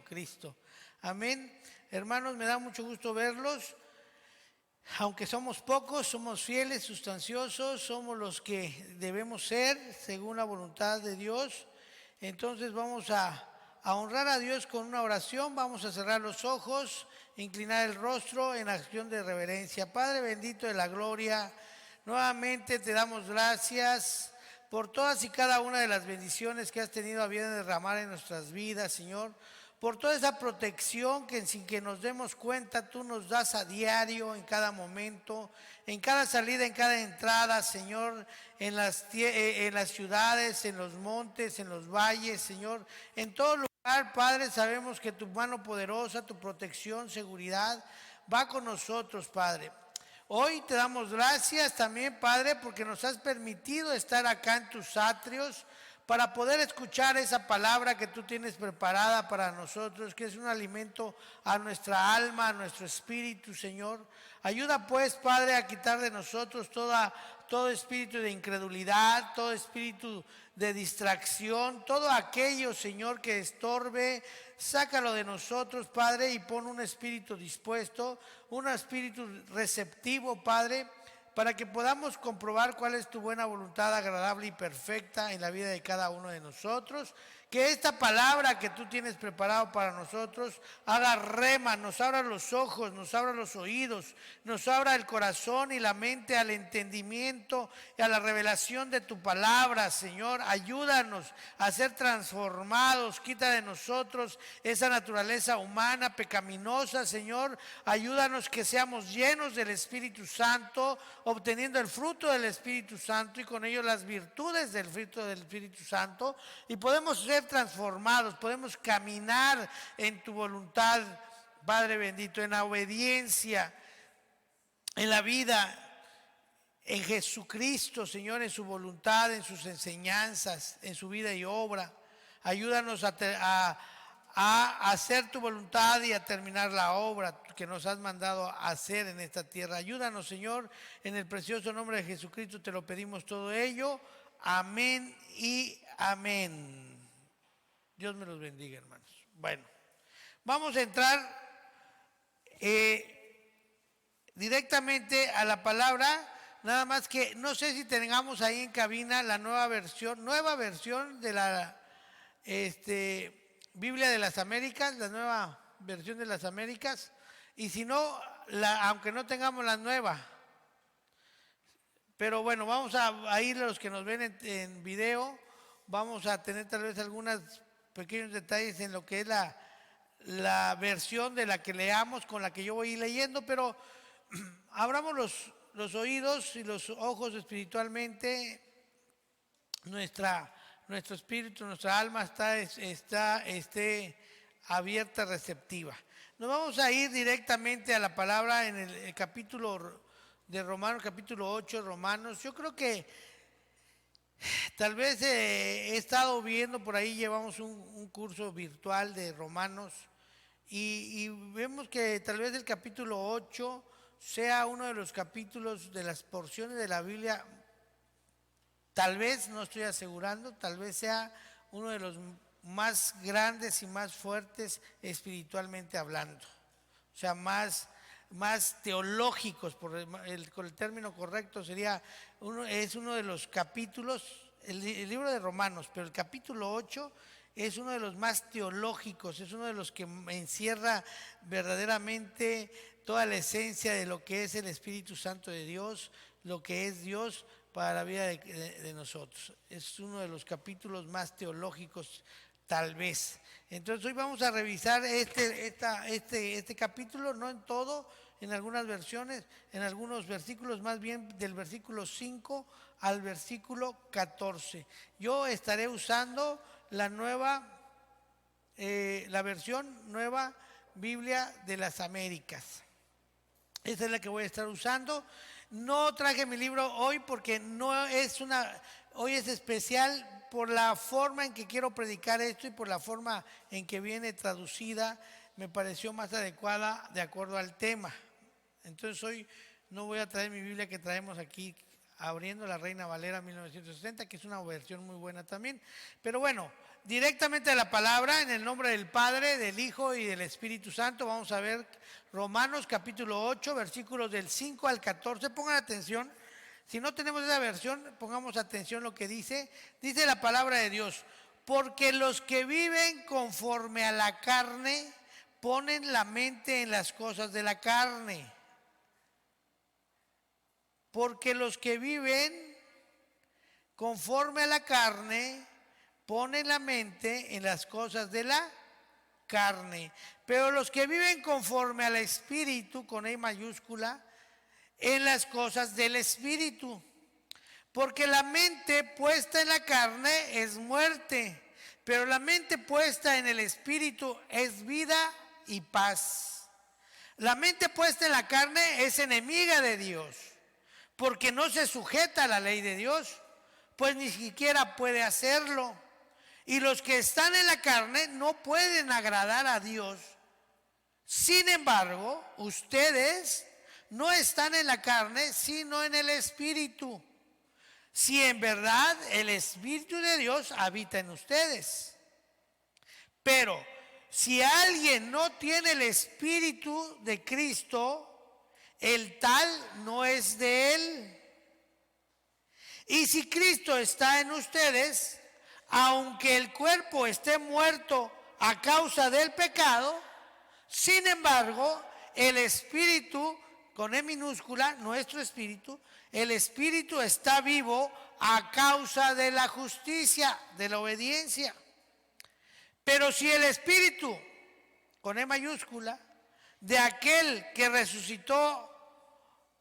Jesucristo. Amén. Hermanos, me da mucho gusto verlos. Aunque somos pocos, somos fieles, sustanciosos, somos los que debemos ser según la voluntad de Dios. Entonces vamos a honrar a Dios con una oración. Vamos a cerrar los ojos, inclinar el rostro en acción de reverencia. Padre bendito de la gloria, nuevamente te damos gracias por todas y cada una de las bendiciones que has tenido a bien derramar en nuestras vidas, Señor. Por toda esa protección que sin que nos demos cuenta tú nos das a diario, en cada momento, en cada salida, en cada entrada, Señor, en las ciudades, en los montes, en los valles, Señor, en todo lugar, Padre, sabemos que tu mano poderosa, tu protección, seguridad va con nosotros, Padre. Hoy te damos gracias también, Padre, porque nos has permitido estar acá en tus atrios, para poder escuchar esa palabra que tú tienes preparada para nosotros, que es un alimento a nuestra alma, a nuestro espíritu, Señor. Ayuda pues, Padre, a quitar de nosotros todo espíritu de incredulidad, todo espíritu de distracción, todo aquello, Señor, que estorbe. Sácalo de nosotros, Padre, y pon un espíritu dispuesto, un espíritu receptivo, Padre, para que podamos comprobar cuál es tu buena voluntad agradable y perfecta en la vida de cada uno de nosotros. Que esta palabra que tú tienes preparado para nosotros haga rema, nos abra los ojos, nos abra los oídos, nos abra el corazón y la mente al entendimiento y a la revelación de tu palabra, Señor. Ayúdanos a ser transformados, quita de nosotros esa naturaleza humana pecaminosa, Señor. Ayúdanos que seamos llenos del Espíritu Santo, obteniendo el fruto del Espíritu Santo y con ello las virtudes del fruto del Espíritu Santo, y podemos ser transformados, podemos caminar en tu voluntad, Padre bendito, en la obediencia, en la vida, en Jesucristo, Señor, en su voluntad, en sus enseñanzas, en su vida y obra. Ayúdanos a hacer tu voluntad y a terminar la obra que nos has mandado a hacer en esta tierra. Ayúdanos, Señor, en el precioso nombre de Jesucristo te lo pedimos todo ello. Amén y amén. Dios me los bendiga, hermanos. Bueno, vamos a entrar directamente a la palabra. Nada más que no sé si tengamos ahí en cabina la nueva versión de la Biblia de las Américas, la nueva versión de las Américas. Y si no, aunque no tengamos la nueva, pero bueno, vamos a ir los que nos ven en video, vamos a tener tal vez algunos pequeños detalles en lo que es la versión de la que leamos, con la que yo voy leyendo, pero abramos los oídos y los ojos espiritualmente. Nuestro espíritu, nuestra alma está abierta, receptiva. Nos vamos a ir directamente a la palabra en el capítulo de Romanos, capítulo 8, Romanos. Yo creo que tal vez he estado viendo por ahí, llevamos un curso virtual de Romanos y vemos que tal vez el capítulo 8 sea uno de los capítulos de las porciones de la Biblia. Tal vez, no estoy asegurando, tal vez sea uno de los más grandes y más fuertes espiritualmente hablando. O sea, más teológicos, con el término correcto sería, es uno de los capítulos, el libro de Romanos, pero el capítulo 8 es uno de los más teológicos, es uno de los que encierra verdaderamente toda la esencia de lo que es el Espíritu Santo de Dios, lo que es Dios para la vida de nosotros. Es uno de los capítulos más teológicos, tal vez. Entonces hoy vamos a revisar este capítulo, no en todo, en algunas versiones, en algunos versículos, más bien del versículo 5 al versículo 14. Yo estaré usando la versión nueva Biblia de las Américas. Esa es la que voy a estar usando. No traje mi libro hoy porque hoy es especial por la forma en que quiero predicar esto y por la forma en que viene traducida, me pareció más adecuada de acuerdo al tema. Entonces hoy no voy a traer mi Biblia que traemos aquí abriendo la Reina Valera 1960, que es una versión muy buena también. Pero bueno, directamente a la palabra, en el nombre del Padre, del Hijo y del Espíritu Santo, vamos a ver Romanos capítulo 8, versículos del 5 al 14. Pongan atención. Si no tenemos esa versión, pongamos atención lo que dice. Dice la palabra de Dios: porque los que viven conforme a la carne ponen la mente en las cosas de la carne. Porque los que viven conforme a la carne ponen la mente en las cosas de la carne. Pero los que viven conforme al Espíritu, con E mayúscula, en las cosas del Espíritu. Porque la mente puesta en la carne es muerte, pero la mente puesta en el Espíritu es vida y paz. La mente puesta en la carne es enemiga de Dios, porque no se sujeta a la ley de Dios, pues ni siquiera puede hacerlo. Y los que están en la carne no pueden agradar a Dios. Sin embargo, ustedes no están en la carne, sino en el Espíritu. Si en verdad el Espíritu de Dios habita en ustedes. Pero si alguien no tiene el Espíritu de Cristo, el tal no es de él. Y si Cristo está en ustedes, aunque el cuerpo esté muerto a causa del pecado, sin embargo, el Espíritu, con E minúscula, nuestro Espíritu, el Espíritu está vivo a causa de la justicia, de la obediencia. Pero si el Espíritu, con E mayúscula, de aquel que resucitó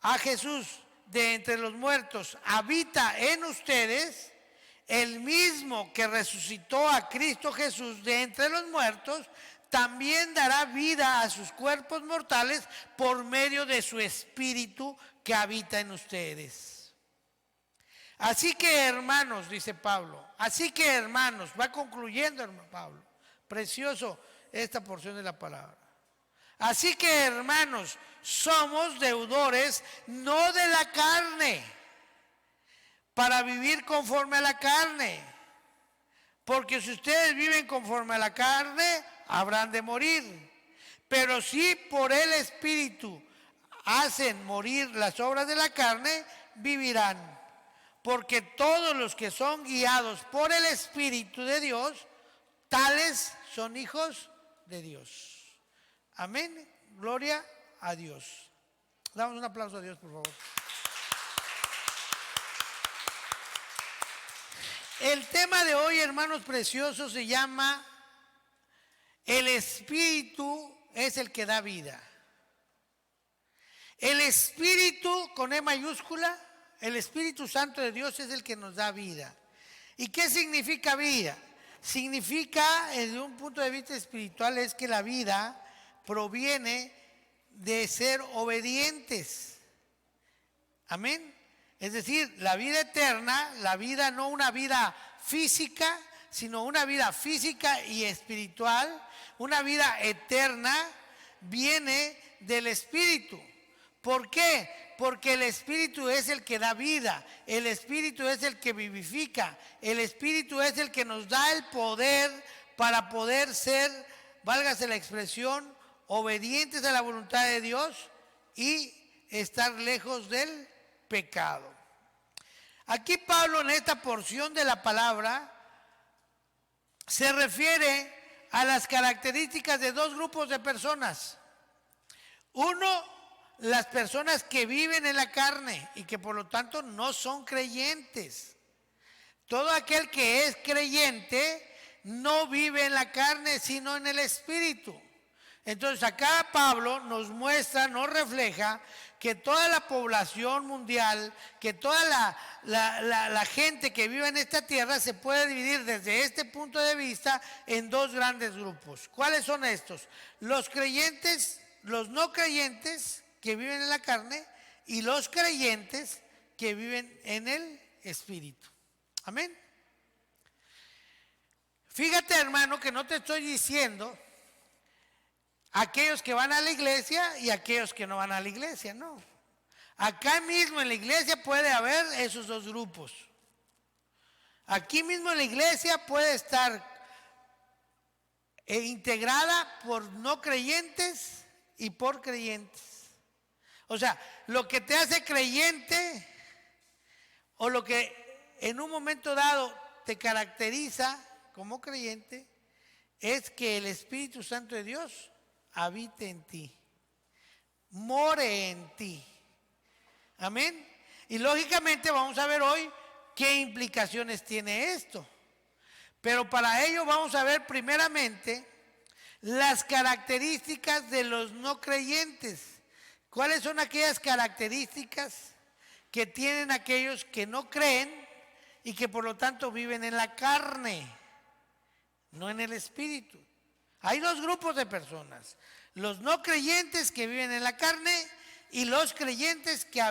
a Jesús de entre los muertos, habita en ustedes, el mismo que resucitó a Cristo Jesús de entre los muertos, también dará vida a sus cuerpos mortales por medio de su Espíritu que habita en ustedes. Así que hermanos, dice Pablo, así que hermanos, va concluyendo hermano Pablo, precioso esta porción de la palabra. Así que hermanos, somos deudores no de la carne, para vivir conforme a la carne. Porque si ustedes viven conforme a la carne, habrán de morir. Pero si por el Espíritu hacen morir las obras de la carne, vivirán. Porque todos los que son guiados por el Espíritu de Dios, tales son hijos de Dios. Amén. Gloria a Dios. Damos un aplauso a Dios, por favor. El tema de hoy, hermanos preciosos, se llama el Espíritu es el que da vida. El Espíritu, con E mayúscula, el Espíritu Santo de Dios es el que nos da vida. ¿Y qué significa vida? Significa, desde un punto de vista espiritual, es que la vida proviene de ser obedientes. Amén. Es decir, la vida eterna, la vida no una vida física, sino una vida física y espiritual, una vida eterna, viene del Espíritu. ¿Por qué? Porque el Espíritu es el que da vida, el Espíritu es el que vivifica, el Espíritu es el que nos da el poder para poder ser, válgase la expresión, obedientes a la voluntad de Dios y estar lejos del pecado. Aquí Pablo, en esta porción de la palabra, se refiere a las características de dos grupos de personas. Uno, las personas que viven en la carne y que por lo tanto no son creyentes. Todo aquel que es creyente no vive en la carne sino en el Espíritu. Entonces acá Pablo nos muestra, nos refleja que toda la población mundial, que toda la gente que vive en esta tierra se puede dividir desde este punto de vista en dos grandes grupos. ¿Cuáles son estos? Los creyentes, los no creyentes que viven en la carne y los creyentes que viven en el Espíritu. Amén. Fíjate, hermano, que no te estoy diciendo aquellos que van a la iglesia y aquellos que no van a la iglesia, no. Acá mismo en la iglesia puede haber esos dos grupos. Aquí mismo en la iglesia puede estar integrada por no creyentes y por creyentes. O sea, lo que te hace creyente o lo que en un momento dado te caracteriza como creyente es que el Espíritu Santo de Dios habite en ti, more en ti. Amén. Y lógicamente vamos a ver hoy qué implicaciones tiene esto. Pero para ello vamos a ver primeramente las características de los no creyentes. ¿Cuáles son aquellas características que tienen aquellos que no creen y que por lo tanto viven en la carne, no en el espíritu? Hay dos grupos de personas: los no creyentes que viven en la carne y los creyentes que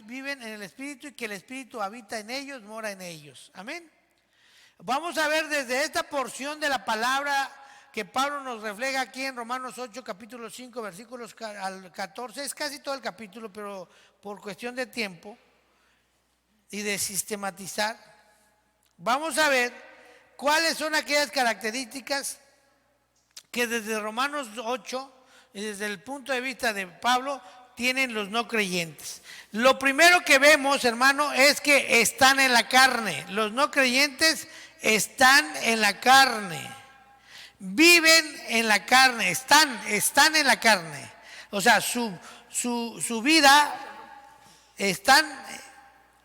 viven en el espíritu y que el espíritu habita en ellos, mora en ellos. Amén. Vamos a ver desde esta porción de la palabra que Pablo nos refleja aquí en Romanos 8, capítulo 5, versículos al 14. Es casi todo el capítulo, pero por cuestión de tiempo y de sistematizar, vamos a ver cuáles son aquellas características que desde Romanos 8 y desde el punto de vista de Pablo tienen los no creyentes. Lo primero que vemos, hermano, es que están en la carne. Los no creyentes están en la carne, viven en la carne, están en la carne. O sea, su vida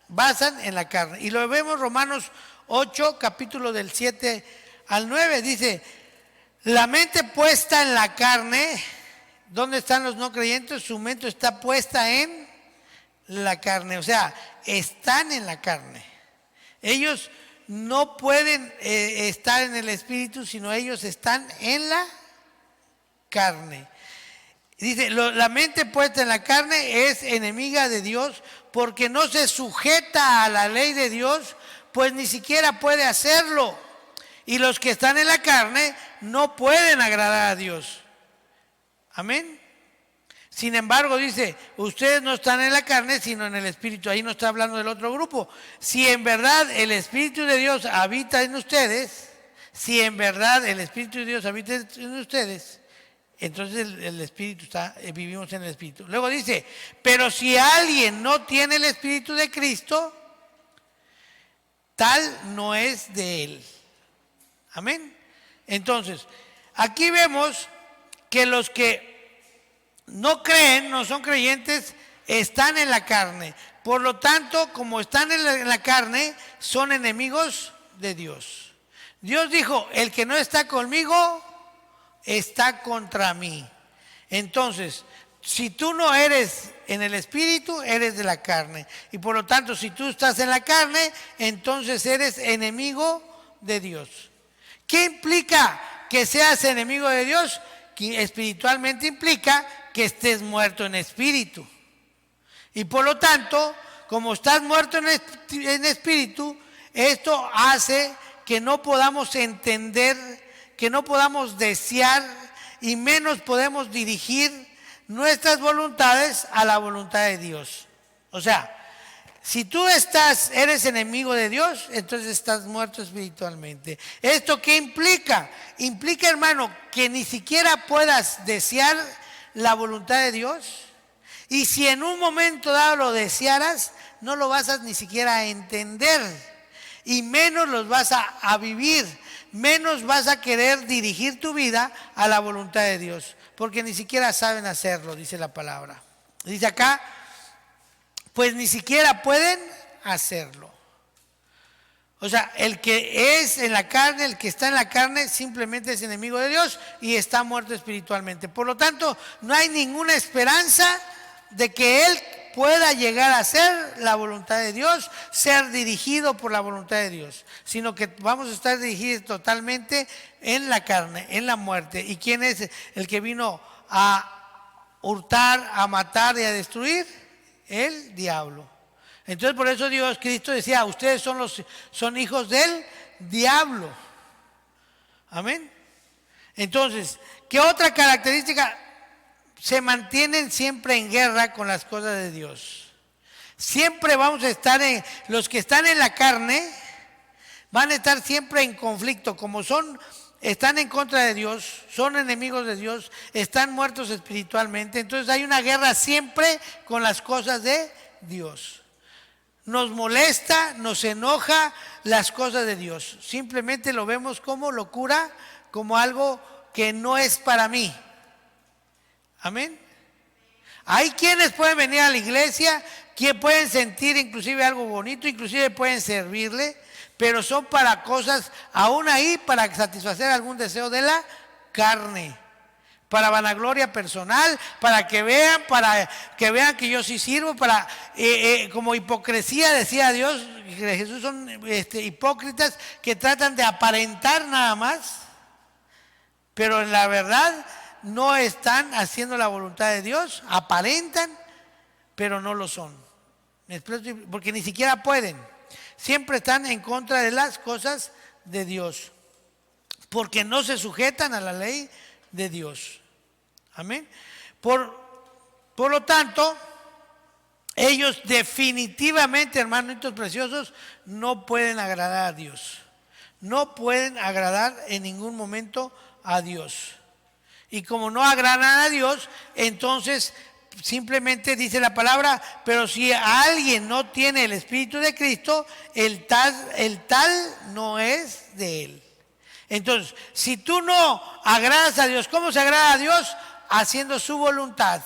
basan en la carne. Y lo vemos Romanos 8, capítulo del 7 al 9, dice: la mente puesta en la carne. ¿Dónde están los no creyentes? Su mente está puesta en la carne, o sea, están en la carne. Ellos no pueden estar en el espíritu, sino ellos están en la carne. Dice, la mente puesta en la carne es enemiga de Dios porque no se sujeta a la ley de Dios, pues ni siquiera puede hacerlo. Y los que están en la carne no pueden agradar a Dios. Amén. Sin embargo, dice, ustedes no están en la carne, sino en el Espíritu. Ahí no está hablando del otro grupo. Si en verdad el Espíritu de Dios habita en ustedes, si en verdad el Espíritu de Dios habita en ustedes, entonces el Espíritu vivimos en el Espíritu. Luego dice, pero si alguien no tiene el Espíritu de Cristo, tal no es de él. Amén. Entonces, aquí vemos que los que no creen, no son creyentes, están en la carne. Por lo tanto, como están en la carne, son enemigos de Dios. Dios dijo, el que no está conmigo, está contra mí. Entonces, si tú no eres en el espíritu, eres de la carne. Y por lo tanto, si tú estás en la carne, entonces eres enemigo de Dios. ¿Qué implica que seas enemigo de Dios? Que espiritualmente implica que estés muerto en espíritu. Y por lo tanto, como estás muerto en espíritu, esto hace que no podamos entender, que no podamos desear y menos podemos dirigir nuestras voluntades a la voluntad de Dios. O sea, si tú eres enemigo de Dios, entonces estás muerto espiritualmente. ¿Esto qué implica? Implica, hermano, que ni siquiera puedas desear la voluntad de Dios. Y si en un momento dado lo desearas, no lo vas a ni siquiera a entender. Y menos los vas a vivir. Menos vas a querer dirigir tu vida a la voluntad de Dios. Porque ni siquiera saben hacerlo, dice la palabra. Dice acá, pues ni siquiera pueden hacerlo. O sea, el que es en la carne, el que está en la carne, simplemente es enemigo de Dios y está muerto espiritualmente. Por lo tanto, no hay ninguna esperanza de que él pueda llegar a ser la voluntad de Dios, ser dirigido por la voluntad de Dios, sino que vamos a estar dirigidos totalmente en la carne, en la muerte. ¿Y quién es el que vino a hurtar, a matar y a destruir? El diablo. Entonces por eso Cristo decía, ustedes son hijos del diablo. Amén. Entonces, ¿qué otra característica? Se mantienen siempre en guerra con las cosas de Dios. Siempre vamos a estar los que están en la carne van a estar siempre en conflicto, como están en contra de Dios, son enemigos de Dios, están muertos espiritualmente. Entonces hay una guerra siempre con las cosas de Dios. Nos molesta, nos enoja las cosas de Dios. Simplemente lo vemos como locura, como algo que no es para mí. Amén. Hay quienes pueden venir a la iglesia, que pueden sentir inclusive algo bonito, inclusive pueden servirle, pero son para cosas, aún ahí, para satisfacer algún deseo de la carne, para vanagloria personal, para que vean que yo sí sirvo, como hipocresía, decía Dios, Jesús, son hipócritas que tratan de aparentar nada más, pero en la verdad no están haciendo la voluntad de Dios, aparentan, pero no lo son. Porque ni siquiera pueden. Siempre están en contra de las cosas de Dios, porque no se sujetan a la ley de Dios. Amén. Por lo tanto, ellos definitivamente, hermanitos preciosos, no pueden agradar a Dios. No pueden agradar en ningún momento a Dios. Y como no agradan a Dios, entonces simplemente dice la palabra, pero si alguien no tiene el Espíritu de Cristo, el tal no es de él. Entonces, si tú no agradas a Dios, ¿cómo se agrada a Dios? Haciendo su voluntad.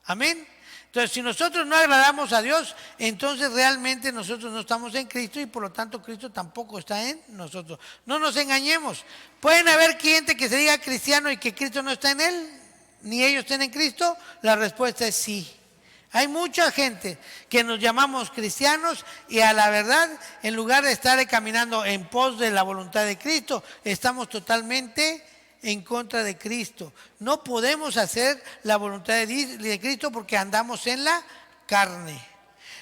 Amén. Entonces, si nosotros no agradamos a Dios, entonces realmente nosotros no estamos en Cristo y por lo tanto Cristo tampoco está en nosotros. No nos engañemos. Pueden haber gente que se diga cristiano y que Cristo no está en él, ni ellos estén en Cristo. La respuesta es sí. Hay mucha gente que nos llamamos cristianos y a la verdad, en lugar de estar caminando en pos de la voluntad de Cristo, estamos totalmente en contra de Cristo. No podemos hacer la voluntad de Cristo porque andamos en la carne.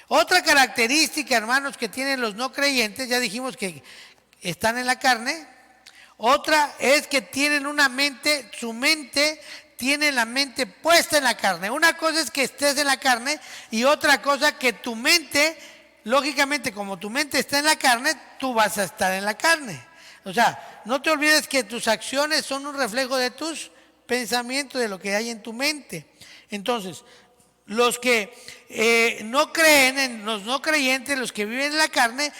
Otra característica, hermanos, que tienen los no creyentes, ya dijimos que están en la carne. Otra es que tienen su mente tiene la mente puesta en la carne. Una cosa es que estés en la carne y otra cosa que tu mente, lógicamente como tu mente está en la carne, tú vas a estar en la carne. O sea, no te olvides que tus acciones son un reflejo de tus pensamientos, de lo que hay en tu mente. Entonces, los que no creen, los no creyentes, los que viven en la carne,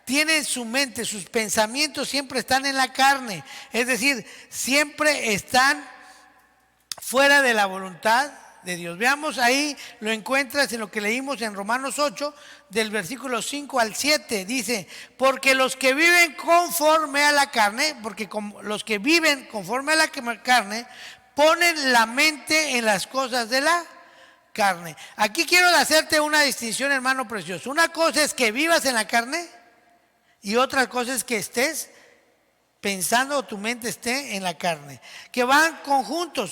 tienen su mente, sus pensamientos siempre están en la carne. Es decir, siempre están fuera de la voluntad de Dios. Veamos ahí, lo encuentras en lo que leímos en Romanos 8, del versículo 5 al 7. Dice, porque los que viven conforme a la carne, los que viven conforme a la carne, ponen la mente en las cosas de la carne. Aquí quiero hacerte una distinción, hermano precioso. Una cosa es que vivas en la carne y otra cosa es que estés pensando o tu mente esté en la carne, que van conjuntos,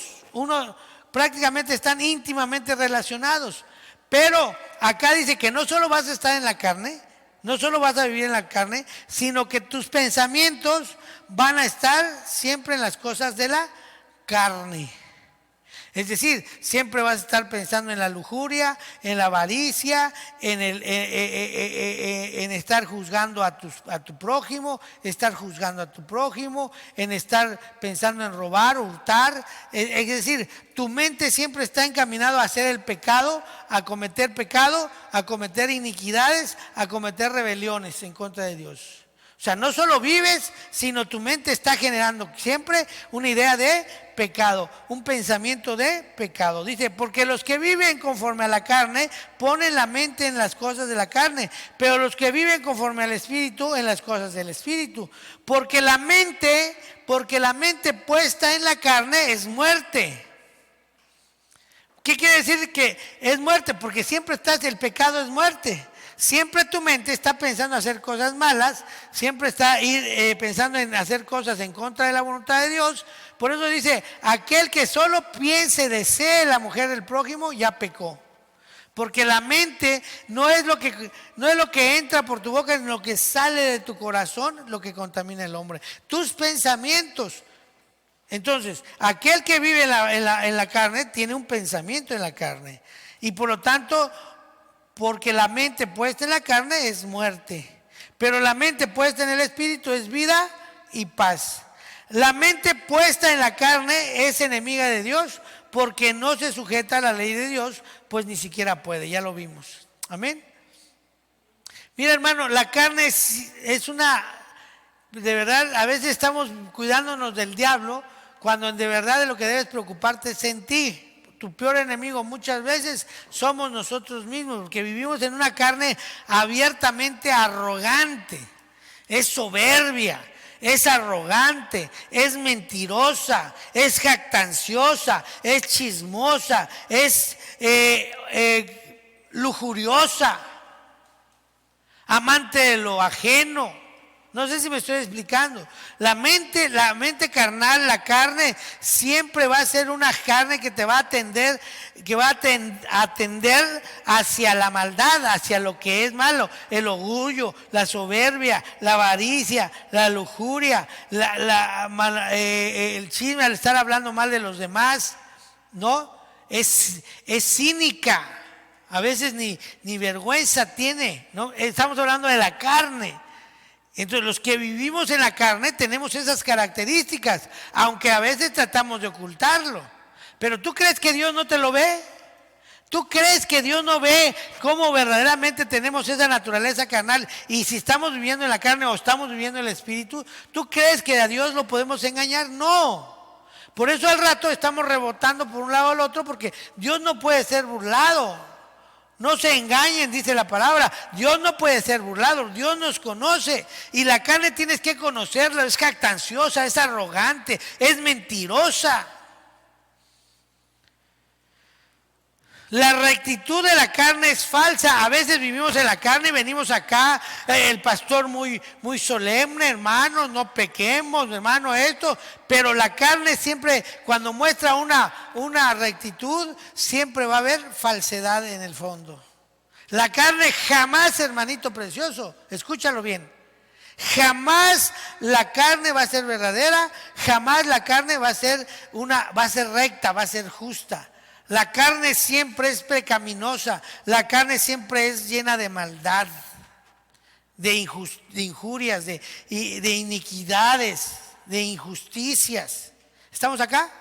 prácticamente están íntimamente relacionados. Pero acá dice que no solo vas a estar en la carne, no solo vas a vivir en la carne, sino que tus pensamientos van a estar siempre en las cosas de la carne. Es decir, siempre vas a estar pensando en la lujuria, en la avaricia, en estar juzgando a tu prójimo, en estar pensando en robar, hurtar. Es decir, tu mente siempre está encaminado a hacer el pecado, a cometer iniquidades, a cometer rebeliones en contra de Dios. O sea, no solo vives, sino tu mente está generando siempre una idea de pecado, un pensamiento de pecado. Dice, porque los que viven conforme a la carne ponen la mente en las cosas de la carne, pero los que viven conforme al Espíritu en las cosas del Espíritu. Porque la mente puesta en la carne es muerte. ¿Qué quiere decir que es muerte? Porque siempre el pecado es muerte. Siempre tu mente está pensando en hacer cosas malas, siempre está pensando en hacer cosas en contra de la voluntad de Dios. Por eso dice, aquel que solo piense, desee la mujer del prójimo, ya pecó. Porque la mente no es lo que entra por tu boca, sino lo que sale de tu corazón, lo que contamina al hombre. Tus pensamientos. Entonces, aquel que vive en la carne tiene un pensamiento en la carne. Y por lo tanto, porque la mente puesta en la carne es muerte, pero la mente puesta en el Espíritu es vida y paz. La mente puesta en la carne es enemiga de Dios porque no se sujeta a la ley de Dios, pues ni siquiera puede, ya lo vimos. Amén. Mira, hermano, la carne es una, de verdad, a veces estamos cuidándonos del diablo cuando de verdad de lo que debes preocuparte es en ti. Tu peor enemigo muchas veces somos nosotros mismos, porque vivimos en una carne abiertamente arrogante, es soberbia, es arrogante, es mentirosa, es jactanciosa, es chismosa, es lujuriosa, amante de lo ajeno. No sé si me estoy explicando. La mente carnal, la carne, siempre va a ser una carne que te va a atender, que va a atender hacia la maldad, hacia lo que es malo, el orgullo, la soberbia, la avaricia, la lujuria, el chisme al estar hablando mal de los demás, ¿no? Es cínica, a veces ni vergüenza tiene, ¿no? Estamos hablando de la carne. Entonces los que vivimos en la carne tenemos esas características, aunque a veces tratamos de ocultarlo. Pero ¿tú crees que Dios no te lo ve? ¿Tú crees que Dios no ve cómo verdaderamente tenemos esa naturaleza carnal? Y si estamos viviendo en la carne o estamos viviendo en el Espíritu, ¿tú crees que a Dios lo podemos engañar? No. Por eso al rato estamos rebotando por un lado al otro, porque Dios no puede ser burlado. No se engañen, dice la palabra. Dios no puede ser burlado, Dios nos conoce. Y la carne tienes que conocerla, es jactanciosa, es arrogante, es mentirosa. La rectitud de la carne es falsa. A veces vivimos en la carne y venimos acá, el pastor muy solemne, hermanos, no pequemos, hermano, esto. Pero la carne siempre, cuando muestra una rectitud, siempre va a haber falsedad en el fondo. La carne jamás, hermanito precioso, escúchalo bien. Jamás la carne va a ser verdadera, jamás la carne va a ser recta, va a ser justa. La carne siempre es pecaminosa, la carne siempre es llena de maldad, de injurias, de iniquidades, de injusticias. ¿Estamos acá?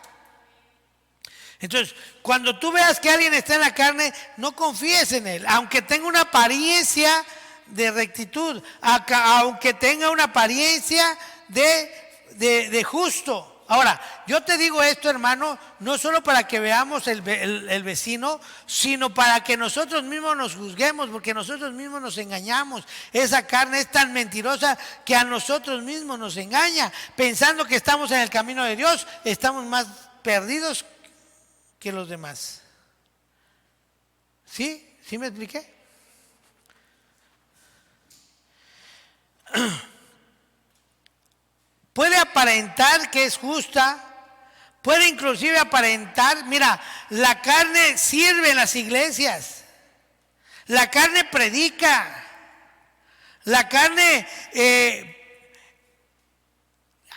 Entonces, cuando tú veas que alguien está en la carne, no confíes en él, aunque tenga una apariencia de rectitud, aunque tenga una apariencia de justo. Ahora, yo te digo esto, hermano, no solo para que veamos el vecino, sino para que nosotros mismos nos juzguemos, porque nosotros mismos nos engañamos. Esa carne es tan mentirosa que a nosotros mismos nos engaña. Pensando que estamos en el camino de Dios, estamos más perdidos que los demás. ¿Sí? ¿Sí me expliqué? Puede aparentar que es justa, puede inclusive aparentar, mira, la carne sirve en las iglesias, la carne predica, la carne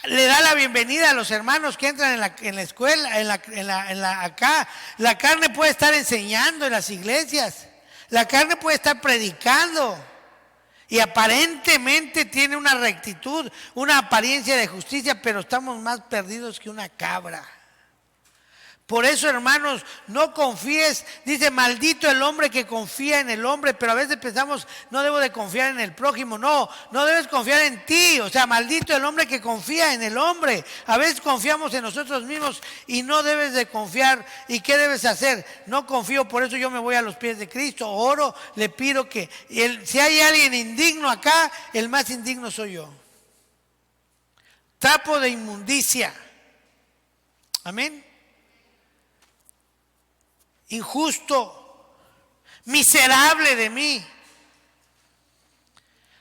le da la bienvenida a los hermanos que entran en la escuela, acá. La carne puede estar enseñando en las iglesias, la carne puede estar predicando. Y aparentemente tiene una rectitud, una apariencia de justicia, pero estamos más perdidos que una cabra. Por eso, hermanos, no confíes. Dice, maldito el hombre que confía en el hombre, pero a veces pensamos, no debo de confiar en el prójimo. No debes confiar en ti. O sea, maldito el hombre que confía en el hombre. A veces confiamos en nosotros mismos y no debes de confiar. ¿Y qué debes hacer? No confío, por eso yo me voy a los pies de Cristo, oro, le pido que si hay alguien indigno acá, el más indigno soy yo. Trapo de inmundicia. Amén. Injusto, miserable de mí.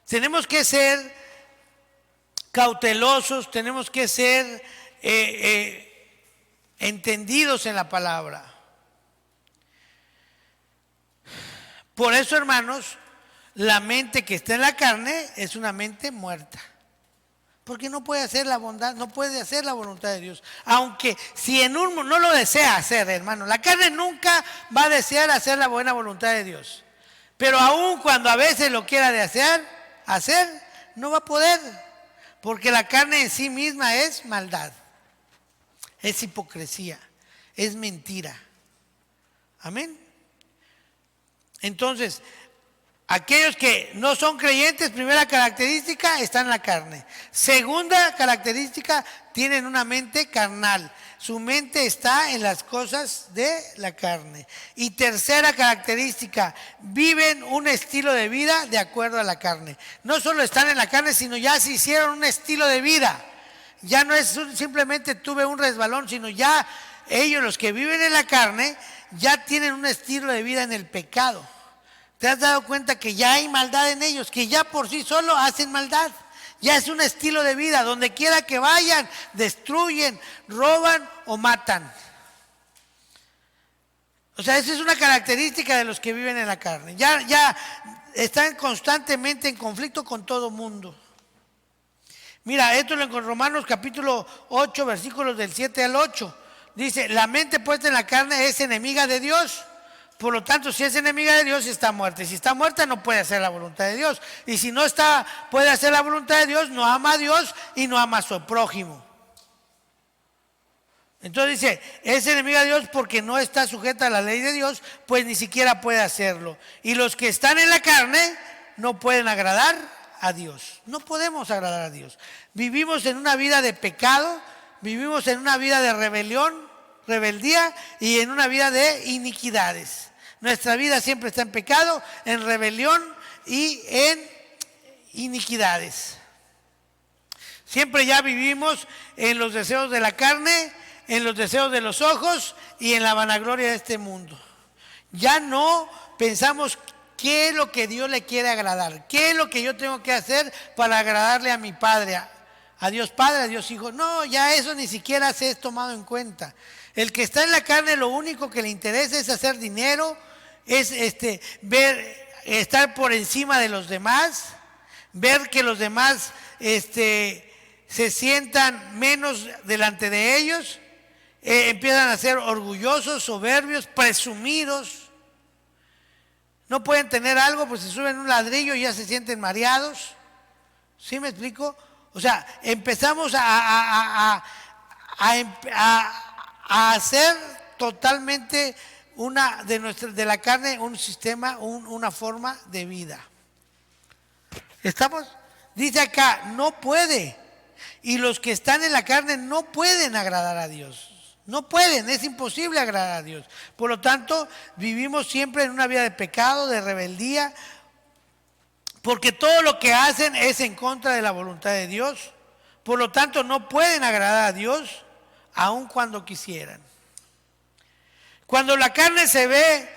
Tenemos que ser cautelosos, tenemos que ser entendidos en la palabra. Por eso, hermanos, la mente que está en la carne es una mente muerta. Porque no puede hacer la bondad, no puede hacer la voluntad de Dios. Aunque si en uno no lo desea hacer, hermano, la carne nunca va a desear hacer la buena voluntad de Dios. Pero aun cuando a veces lo quiera de hacer, no va a poder, porque la carne en sí misma es maldad, es hipocresía, es mentira. Amén. Entonces, aquellos que no son creyentes, primera característica, están en la carne. Segunda característica, tienen una mente carnal. Su mente está en las cosas de la carne. Y tercera característica, viven un estilo de vida de acuerdo a la carne. No solo están en la carne, sino ya se hicieron un estilo de vida. Ya no es simplemente tuve un resbalón, sino ya ellos, los que viven en la carne, ya tienen un estilo de vida en el pecado. ¿Te has dado cuenta que ya hay maldad en ellos? Que ya por sí solo hacen maldad. Ya es un estilo de vida. Donde quiera que vayan, destruyen, roban o matan. O sea, esa es una característica de los que viven en la carne. Ya están constantemente en conflicto con todo mundo. Mira, esto lo encontramos en Romanos capítulo 8, versículos del 7 al 8. Dice, la mente puesta en la carne es enemiga de Dios. Por lo tanto, si es enemiga de Dios, está muerta. Y si está muerta, no puede hacer la voluntad de Dios. Y si no puede hacer la voluntad de Dios, no ama a Dios y no ama a su prójimo. Entonces dice, es enemiga de Dios porque no está sujeta a la ley de Dios, pues ni siquiera puede hacerlo. Y los que están en la carne no pueden agradar a Dios. No podemos agradar a Dios. Vivimos en una vida de pecado, vivimos en una vida de rebeldía y en una vida de iniquidades. Nuestra vida siempre está en pecado, en rebelión y en iniquidades. Siempre ya vivimos en los deseos de la carne, en los deseos de los ojos y en la vanagloria de este mundo. Ya no pensamos qué es lo que Dios le quiere agradar, qué es lo que yo tengo que hacer para agradarle a mi Padre, a Dios Padre, a Dios Hijo. No, ya eso ni siquiera se es tomado en cuenta. El que está en la carne, lo único que le interesa es hacer dinero, es estar por encima de los demás, ver que los demás se sientan menos delante de ellos, empiezan a ser orgullosos, soberbios, presumidos. No pueden tener algo, pues se suben un ladrillo y ya se sienten mareados. ¿Sí me explico? O sea, empezamos a hacer totalmente de la carne un sistema, una forma de vida. ¿Estamos? Dice acá, no puede. Y los que están en la carne no pueden agradar a Dios. No pueden, es imposible agradar a Dios. Por lo tanto, vivimos siempre en una vida de pecado, de rebeldía, porque todo lo que hacen es en contra de la voluntad de Dios. Por lo tanto, no pueden agradar a Dios, aun cuando quisieran. Cuando la carne se ve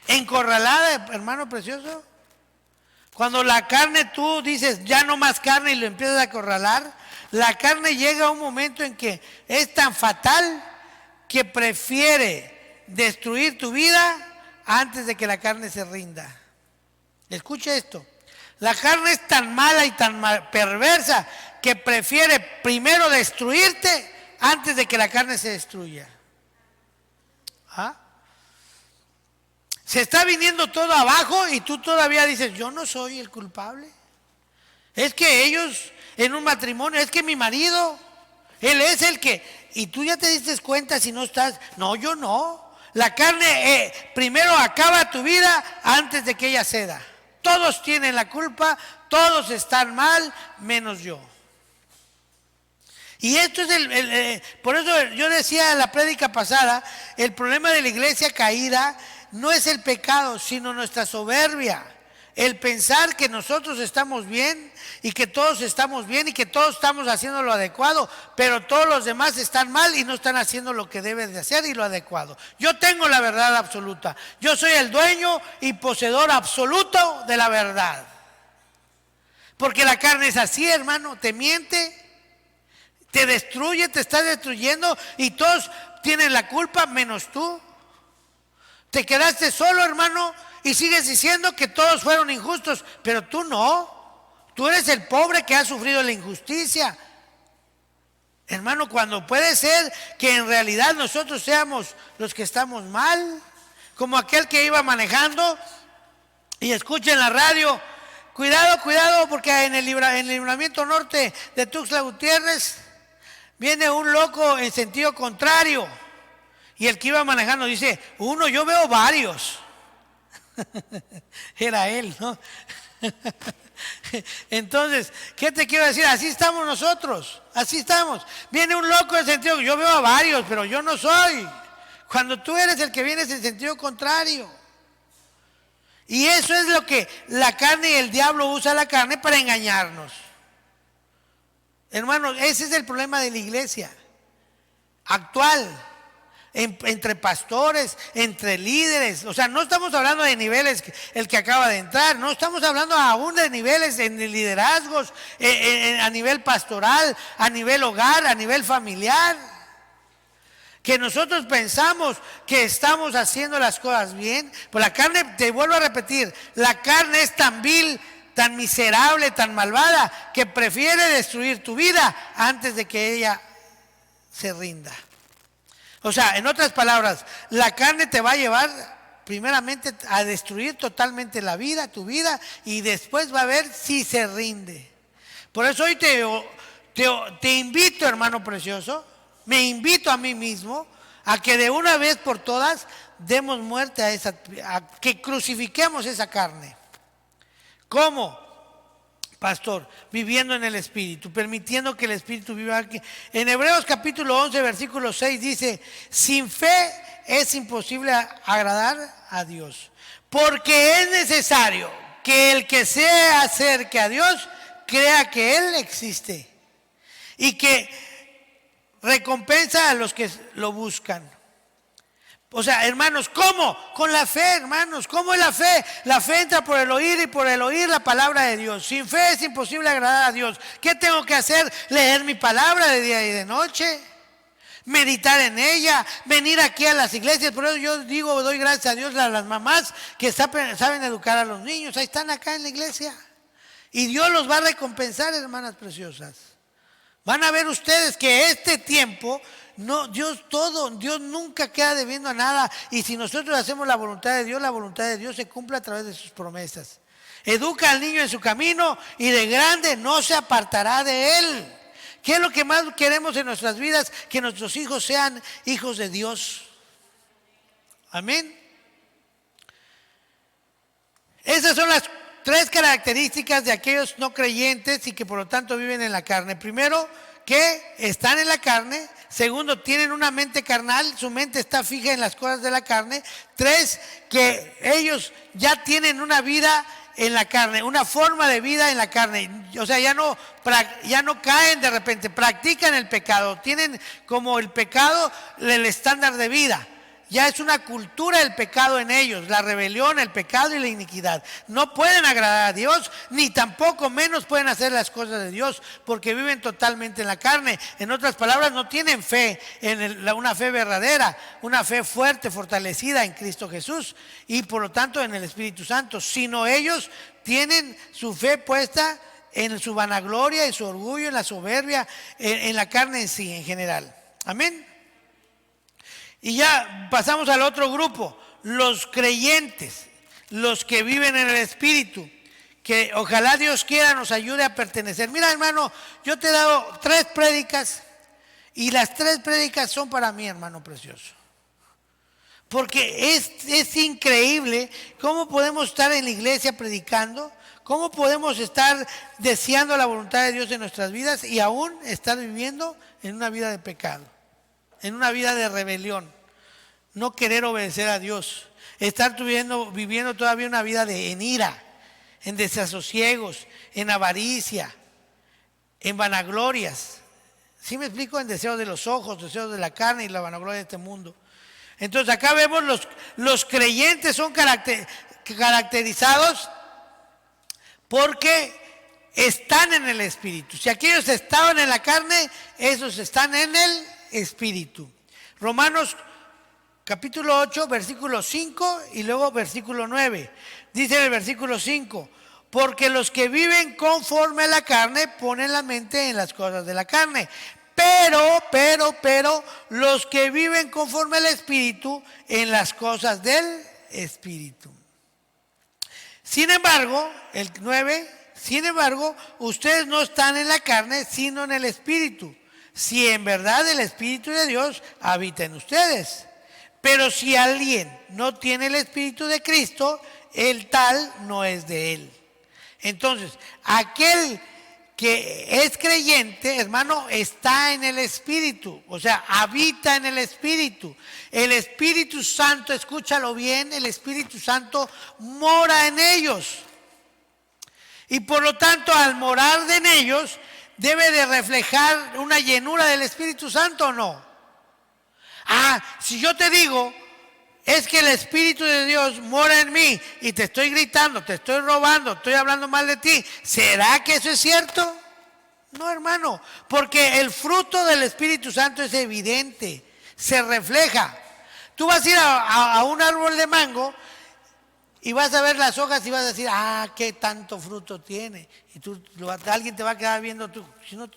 encorralada, hermano precioso, cuando la carne tú dices, ya no más carne y lo empiezas a acorralar, la carne llega a un momento en que es tan fatal que prefiere destruir tu vida antes de que la carne se rinda. Escucha esto. La carne es tan mala y tan perversa que prefiere primero destruirte antes de que la carne se destruya. ¿Ah? Se está viniendo todo abajo y tú todavía dices, yo no soy el culpable. Es que ellos en un matrimonio, es que mi marido, él es el que, y tú ya te diste cuenta si no estás, no, yo no. La carne primero acaba tu vida antes de que ella ceda. Todos tienen la culpa, todos están mal, menos yo. Y esto es por eso yo decía en la prédica pasada, el problema de la iglesia caída no es el pecado, sino nuestra soberbia. El pensar que nosotros estamos bien y que todos estamos bien y que todos estamos haciendo lo adecuado, pero todos los demás están mal y no están haciendo lo que deben de hacer y lo adecuado. Yo tengo la verdad absoluta. Yo soy el dueño y poseedor absoluto de la verdad. Porque la carne es así, hermano, te miente, te destruye, te está destruyendo y todos tienen la culpa menos tú. Te quedaste solo, hermano, y sigues diciendo que todos fueron injustos, pero tú no. Tú eres el pobre que ha sufrido la injusticia. Hermano, cuando puede ser que en realidad nosotros seamos los que estamos mal, como aquel que iba manejando y escucha en la radio: cuidado, cuidado, porque en el libramiento norte de Tuxtla Gutiérrez viene un loco en sentido contrario. Y el que iba manejando dice: uno, yo veo varios. Era él, ¿no? Entonces, ¿qué te quiero decir? Así estamos nosotros, así estamos. Viene un loco en sentido, yo veo a varios, pero yo no soy. Cuando tú eres el que vienes en sentido contrario. Y eso es lo que la carne y el diablo usa la carne para engañarnos. Hermanos, ese es el problema de la iglesia actual. Entre pastores, entre líderes. O sea, no estamos hablando de niveles, el que acaba de entrar, no estamos hablando aún de niveles en liderazgos, a nivel pastoral, a nivel hogar, a nivel familiar. Que nosotros pensamos que estamos haciendo las cosas bien. Pues la carne, te vuelvo a repetir, la carne es tan vil, tan miserable, tan malvada, que prefiere destruir tu vida antes de que ella se rinda. O sea, en otras palabras, la carne te va a llevar primeramente a destruir totalmente la vida, tu vida, y después va a ver si se rinde. Por eso hoy te invito, hermano precioso, me invito a mí mismo a que de una vez por todas demos muerte a que crucifiquemos esa carne. ¿Cómo? Pastor, viviendo en el Espíritu, permitiendo que el Espíritu viva aquí. En Hebreos capítulo 11, versículo 6 dice: sin fe es imposible agradar a Dios, porque es necesario que el que se acerque a Dios crea que Él existe y que recompensa a los que lo buscan. O sea, hermanos, ¿cómo? Con la fe, hermanos. ¿Cómo es la fe? La fe entra por el oír y por el oír la palabra de Dios. Sin fe es imposible agradar a Dios. ¿Qué tengo que hacer? Leer mi palabra de día y de noche. Meditar en ella. Venir aquí a las iglesias. Por eso yo digo, doy gracias a Dios a las mamás que saben educar a los niños. Ahí están acá en la iglesia. Y Dios los va a recompensar, hermanas preciosas. Van a ver ustedes que este tiempo... No, Dios nunca queda debiendo a nada. Y si nosotros hacemos la voluntad de Dios se cumple a través de sus promesas. Educa al niño en su camino y de grande no se apartará de él. ¿Qué es lo que más queremos en nuestras vidas? Que nuestros hijos sean hijos de Dios. Amén. Esas son las 3 características de aquellos no creyentes y que por lo tanto viven en la carne. Primero, que están en la carne. Segundo, tienen una mente carnal, su mente está fija en las cosas de la carne. 3, que ellos ya tienen una vida en la carne, una forma de vida en la carne. O sea, ya no caen de repente, practican el pecado, tienen como el pecado el estándar de vida. Ya es una cultura el pecado en ellos, la rebelión, el pecado y la iniquidad. No pueden agradar a Dios, ni tampoco menos pueden hacer las cosas de Dios, porque viven totalmente en la carne. En otras palabras, no tienen fe, una fe verdadera, una fe fuerte, fortalecida en Cristo Jesús y por lo tanto en el Espíritu Santo, sino ellos tienen su fe puesta en su vanagloria, en su orgullo, en la soberbia, en la carne en sí, en general. Amén. Y ya pasamos al otro grupo, los creyentes, los que viven en el Espíritu, que ojalá Dios quiera nos ayude a pertenecer. Mira, hermano, yo te he dado 3 prédicas y las 3 prédicas son para mí, hermano precioso. Porque es increíble cómo podemos estar en la iglesia predicando, cómo podemos estar deseando la voluntad de Dios en nuestras vidas y aún estar viviendo en una vida de pecado. En una vida de rebelión, no querer obedecer a Dios, estar viviendo todavía una vida en ira, en desasosiegos, en avaricia, en vanaglorias. ¿Sí me explico? En deseos de los ojos, deseos de la carne y la vanagloria de este mundo. Entonces acá vemos los creyentes son caracterizados porque están en el Espíritu. Si aquellos estaban en la carne, esos están en el Espíritu. Romanos capítulo 8, versículo 5 y luego versículo 9. Dice en el versículo 5: porque los que viven conforme a la carne ponen la mente en las cosas de la carne, Pero, los que viven conforme al Espíritu en las cosas del Espíritu. Sin embargo, el 9, sin embargo, ustedes no están en la carne, sino en el Espíritu. Si en verdad el Espíritu de Dios habita en ustedes. Pero si alguien no tiene el Espíritu de Cristo, el tal no es de él. Entonces, aquel que es creyente, hermano, está en el Espíritu, o sea, habita en el Espíritu. El Espíritu Santo, escúchalo bien, el Espíritu Santo mora en ellos. Y por lo tanto, al morar en ellos, debe de reflejar una llenura del Espíritu Santo, ¿o no? Si yo te digo, es que el Espíritu de Dios mora en mí y te estoy gritando, te estoy robando, estoy hablando mal de ti, ¿será que eso es cierto? No, hermano, porque el fruto del Espíritu Santo es evidente, se refleja. Tú vas a ir a un árbol de mango y vas a ver las hojas y vas a decir, qué tanto fruto tiene. Y alguien te va a quedar viendo,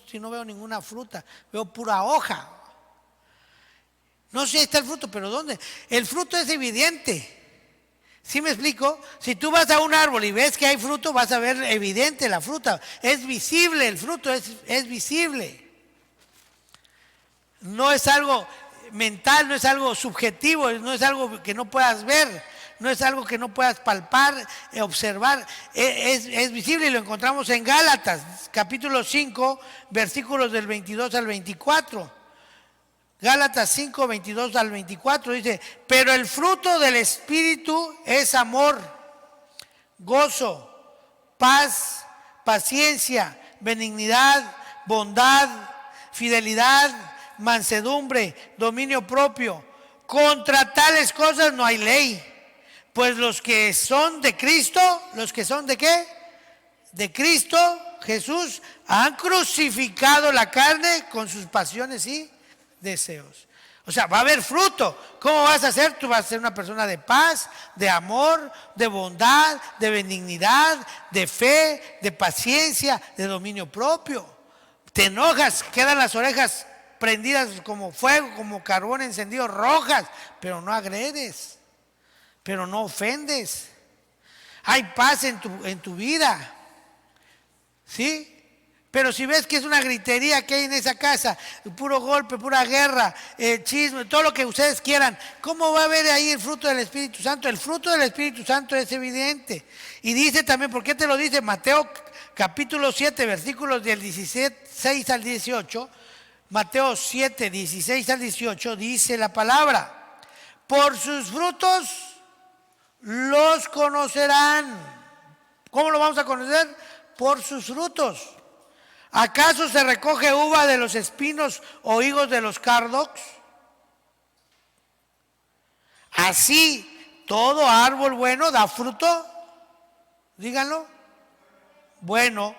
si no veo ninguna fruta, veo pura hoja. No sé, está el fruto, pero ¿dónde? El fruto es evidente. ¿Sí me explico? Si tú vas a un árbol y ves que hay fruto, vas a ver evidente la fruta. Es visible, el fruto es visible. No es algo mental, no es algo subjetivo, no es algo que no puedas ver, no es algo que no puedas palpar, observar. Es visible y lo encontramos en Gálatas, capítulo 5, versículos del 22 al 24. Gálatas 5, 22 al 24 dice, pero el fruto del Espíritu es amor, gozo, paz, paciencia, benignidad, bondad, fidelidad, mansedumbre, dominio propio. Contra tales cosas no hay ley, pues los que son de Cristo, ¿los que son de qué? De Cristo Jesús, han crucificado la carne con sus pasiones y deseos. O sea, va a haber fruto. ¿Cómo vas a ser? Tú vas a ser una persona de paz, de amor, de bondad, de benignidad, de fe, de paciencia, de dominio propio. Te enojas, quedan las orejas prendidas como fuego, como carbón encendido, rojas, pero no agredes, pero no ofendes. Hay paz en tu vida, ¿sí? Pero si ves que es una gritería que hay en esa casa, puro golpe, pura guerra, chisme, todo lo que ustedes quieran, ¿cómo va a haber ahí el fruto del Espíritu Santo? El fruto del Espíritu Santo es evidente. Y dice también, ¿por qué te lo dice? Mateo capítulo 7, versículos del 16 al 18. Mateo 7, 16 al 18 dice la palabra, por sus frutos los conocerán. ¿Cómo lo vamos a conocer? Por sus frutos. ¿Acaso se recoge uva de los espinos o higos de los cardos? Así, todo árbol bueno da fruto, díganlo, bueno,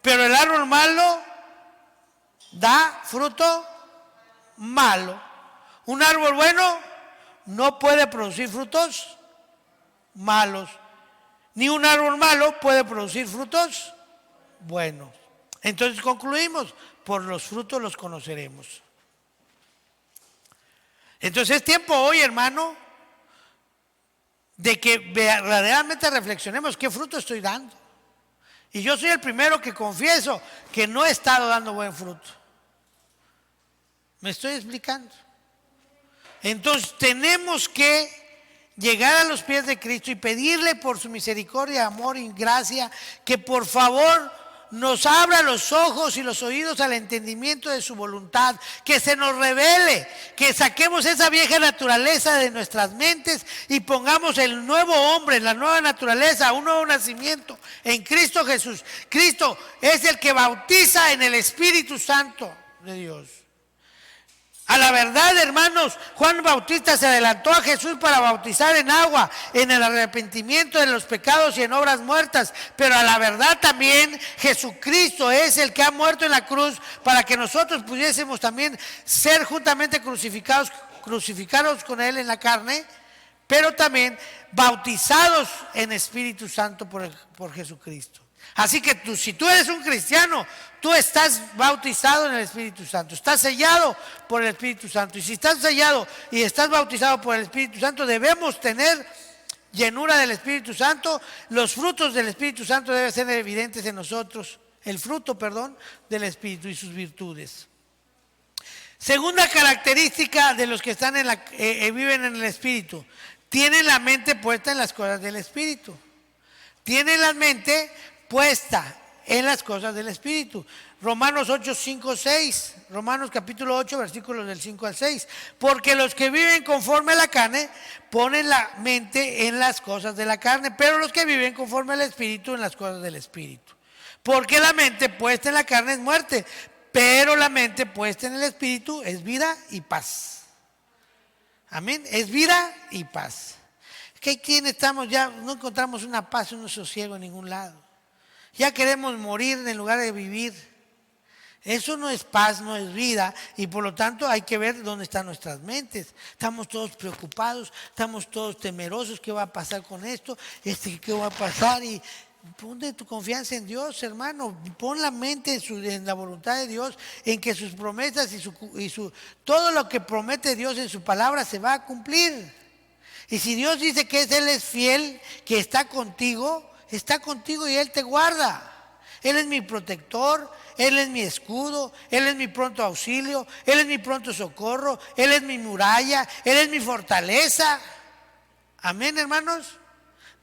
pero el árbol malo da fruto malo. Un árbol bueno no puede producir frutos malos, ni un árbol malo puede producir frutos buenos. Entonces concluimos, por los frutos los conoceremos. Entonces es tiempo hoy, hermano, de que verdaderamente reflexionemos qué fruto estoy dando. Y yo soy el primero que confieso que no he estado dando buen fruto. ¿Me estoy explicando? Entonces tenemos que llegar a los pies de Cristo y pedirle por su misericordia, amor y gracia que por favor nos abra los ojos y los oídos al entendimiento de su voluntad, que se nos revele, que saquemos esa vieja naturaleza de nuestras mentes y pongamos el nuevo hombre, la nueva naturaleza, un nuevo nacimiento en Cristo Jesús. Cristo es el que bautiza en el Espíritu Santo de Dios. A la verdad, hermanos, Juan Bautista se adelantó a Jesús para bautizar en agua, en el arrepentimiento de los pecados y en obras muertas. Pero a la verdad también Jesucristo es el que ha muerto en la cruz para que nosotros pudiésemos también ser juntamente crucificados con Él en la carne, pero también bautizados en Espíritu Santo por Jesucristo. Así que si tú eres un cristiano, tú estás bautizado en el Espíritu Santo, estás sellado por el Espíritu Santo. Y si estás sellado y estás bautizado por el Espíritu Santo, debemos tener llenura del Espíritu Santo. Los frutos del Espíritu Santo deben ser evidentes en nosotros. El fruto, perdón, del Espíritu y sus virtudes. Segunda característica de los que están viven en el Espíritu: tienen la mente puesta en las cosas del Espíritu. Tienen la mente puesta en las cosas del Espíritu. Romanos 8, 5, 6. Romanos capítulo 8, versículos del 5 al 6. Porque los que viven conforme a la carne ponen la mente en las cosas de la carne, pero los que viven conforme al Espíritu en las cosas del Espíritu. Porque la mente puesta en la carne es muerte, pero la mente puesta en el Espíritu es vida y paz. Amén. Es vida y paz. Que aquí estamos ya, no encontramos una paz, un sosiego en ningún lado. Ya queremos morir en lugar de vivir. Eso no es paz, no es vida, y por lo tanto hay que ver dónde están nuestras mentes. Estamos todos preocupados, estamos todos temerosos. ¿Qué va a pasar con esto? ¿Qué va a pasar? Y ponte tu confianza en Dios, hermano. Pon la mente en la voluntad de Dios, en que sus promesas todo lo que promete Dios en su palabra se va a cumplir. Y si Dios dice que Él es fiel, que está contigo y Él te guarda. Él es mi protector, Él es mi escudo, Él es mi pronto auxilio, Él es mi pronto socorro, Él es mi muralla, Él es mi fortaleza. Amén, hermanos.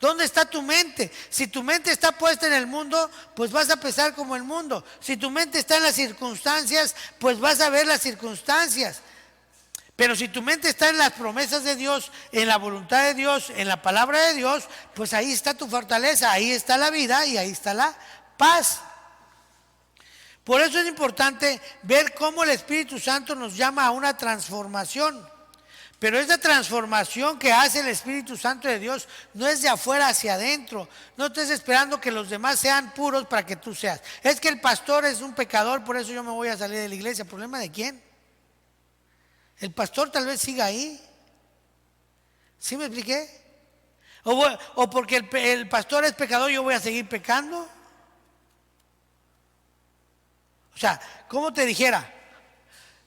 ¿Dónde está tu mente? Si tu mente está puesta en el mundo, pues vas a pensar como el mundo. Si tu mente está en las circunstancias, pues vas a ver las circunstancias. Pero si tu mente está en las promesas de Dios, en la voluntad de Dios, en la palabra de Dios, pues ahí está tu fortaleza, ahí está la vida y ahí está la paz. Por eso es importante ver cómo el Espíritu Santo nos llama a una transformación. Pero esa transformación que hace el Espíritu Santo de Dios no es de afuera hacia adentro. No estés esperando que los demás sean puros para que tú seas. Es que el pastor es un pecador, por eso yo me voy a salir de la iglesia. ¿Problema de quién? El pastor tal vez siga ahí. ¿Sí me expliqué? O porque el pastor es pecador, yo voy a seguir pecando. O sea, ¿cómo te dijera?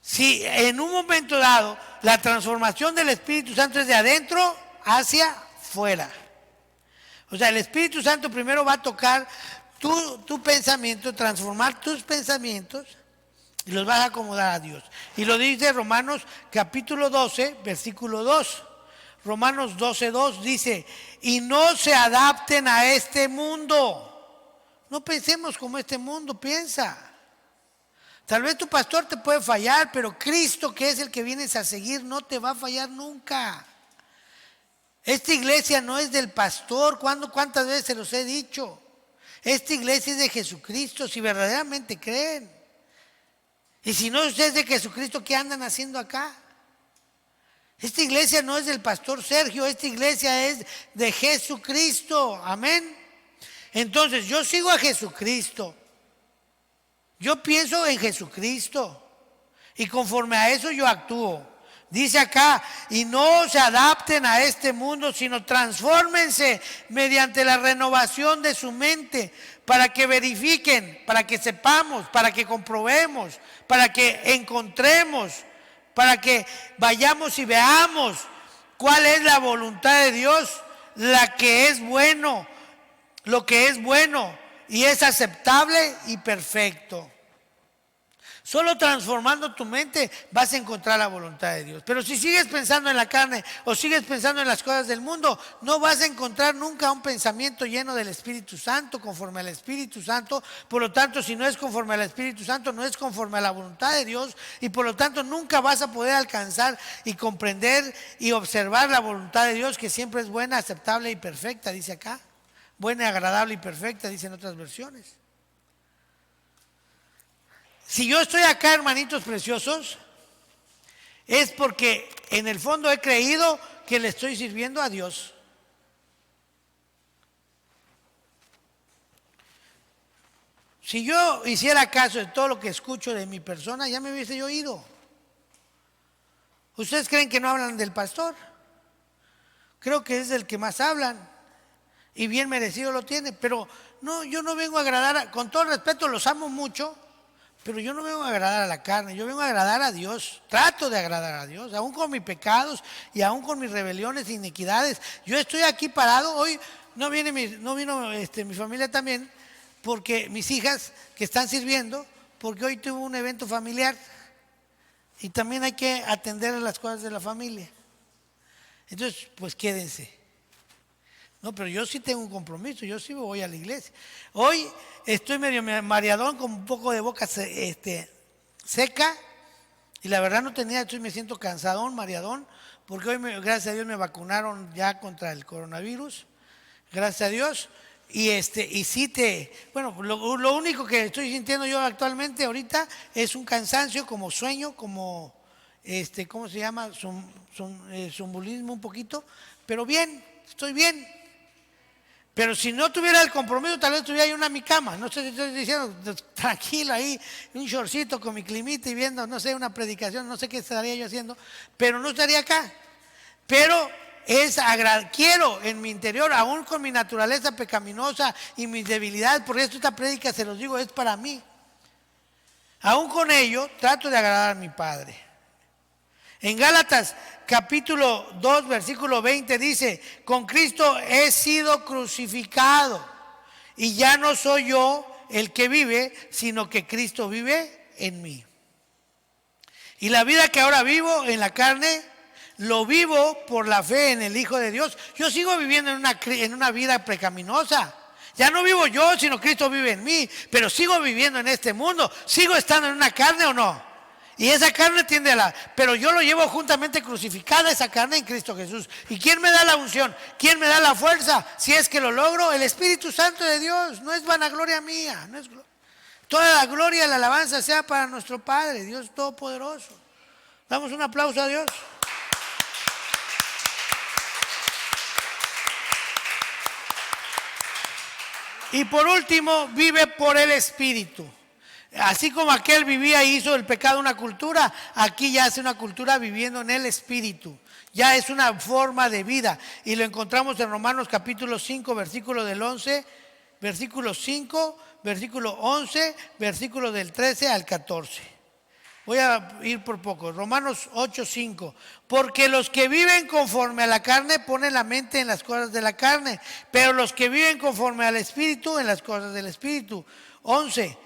Si en un momento dado la transformación del Espíritu Santo es de adentro hacia fuera. O sea, el Espíritu Santo primero va a tocar tu pensamiento, transformar tus pensamientos y los vas a acomodar a Dios. Y lo dice Romanos capítulo 12, versículo 2. Romanos 12, 2 dice: y no se adapten a este mundo. No pensemos como este mundo piensa. Tal vez tu pastor te puede fallar, pero Cristo, que es el que vienes a seguir, no te va a fallar nunca. Esta iglesia no es del pastor. ¿Cuántas veces se los he dicho? Esta iglesia es de Jesucristo, si verdaderamente creen. Y si no es de Jesucristo, ¿qué andan haciendo acá? Esta iglesia no es del pastor Sergio, esta iglesia es de Jesucristo. Amén. Entonces yo sigo a Jesucristo. Yo pienso en Jesucristo y conforme a eso yo actúo. Dice acá: y no se adapten a este mundo, sino transfórmense mediante la renovación de su mente, para que verifiquen, para que sepamos, para que comprobemos, para que encontremos, para que vayamos y veamos cuál es la voluntad de Dios, la que es bueno, lo que es bueno y es aceptable y perfecto. Solo transformando tu mente vas a encontrar la voluntad de Dios. Pero si sigues pensando en la carne o sigues pensando en las cosas del mundo, no vas a encontrar nunca un pensamiento lleno del Espíritu Santo, conforme al Espíritu Santo. Por lo tanto, si no es conforme al Espíritu Santo, no es conforme a la voluntad de Dios, y por lo tanto nunca vas a poder alcanzar y comprender y observar la voluntad de Dios, que siempre es buena, aceptable y perfecta, dice acá. Buena, agradable y perfecta, dicen otras versiones. Si yo estoy acá, hermanitos preciosos, es porque en el fondo he creído que le estoy sirviendo a Dios. Si yo hiciera caso de todo lo que escucho de mi persona, ya me hubiese yo ido. ¿Ustedes creen que no hablan del pastor? Creo que es el que más hablan. y bien merecido lo tiene, pero no, yo no vengo a agradar, con todo respeto los amo mucho, pero yo no vengo a agradar a la carne, yo vengo a agradar a Dios, trato de agradar a Dios, aún con mis pecados y aún con mis rebeliones e iniquidades. Yo estoy aquí parado, hoy no vino mi familia también, porque mis hijas que están sirviendo, porque hoy tuve un evento familiar y también hay que atender a las cosas de la familia. Entonces, pues quédense. No, pero yo sí tengo un compromiso, yo sí voy a la iglesia. Hoy estoy medio mareadón, con un poco de boca seca, y la verdad no tenía, estoy me siento cansadón, mareadón, porque hoy, gracias a Dios, me vacunaron ya contra el coronavirus, gracias a Dios. Y sí bueno, lo único que estoy sintiendo yo actualmente ahorita es un cansancio, como sueño, como, ¿cómo se llama? Somnambulismo un poquito, pero bien, estoy bien. Pero si no tuviera el compromiso, tal vez estuviera yo en mi cama. No sé si estoy diciendo, tranquilo ahí, un shortcito con mi climita y viendo, no sé, una predicación, no sé qué estaría yo haciendo, pero no estaría acá. Pero quiero en mi interior, aún con mi naturaleza pecaminosa y mis debilidades, por eso esta prédica, se los digo, es para mí. Aún con ello, trato de agradar a mi Padre. En Gálatas capítulo 2, versículo 20 dice, con Cristo he sido crucificado y ya no soy yo el que vive, sino que Cristo vive en mí. Y la vida que ahora vivo en la carne, lo vivo por la fe en el Hijo de Dios. Yo sigo viviendo en una vida pecaminosa. Ya no vivo yo, sino Cristo vive en mí, pero sigo viviendo en este mundo. ¿Sigo estando en una carne o no? Y esa carne tiende pero yo lo llevo juntamente crucificada, esa carne, en Cristo Jesús. ¿Y quién me da la unción? ¿Quién me da la fuerza? Si es que lo logro, el Espíritu Santo de Dios. No es vanagloria mía. No es toda la gloria y la alabanza sea para nuestro Padre, Dios Todopoderoso. Damos un aplauso a Dios. Y por último, vive por el Espíritu. Así como aquel vivía y hizo del pecado una cultura, aquí ya hace una cultura viviendo en el Espíritu. Ya es una forma de vida. Y lo encontramos en Romanos capítulo 5, versículo del 11, versículo 5, versículo 11, versículo del 13 al 14. Voy a ir por poco. Romanos 8, 5. Porque los que viven conforme a la carne ponen la mente en las cosas de la carne, pero los que viven conforme al Espíritu en las cosas del Espíritu. 11.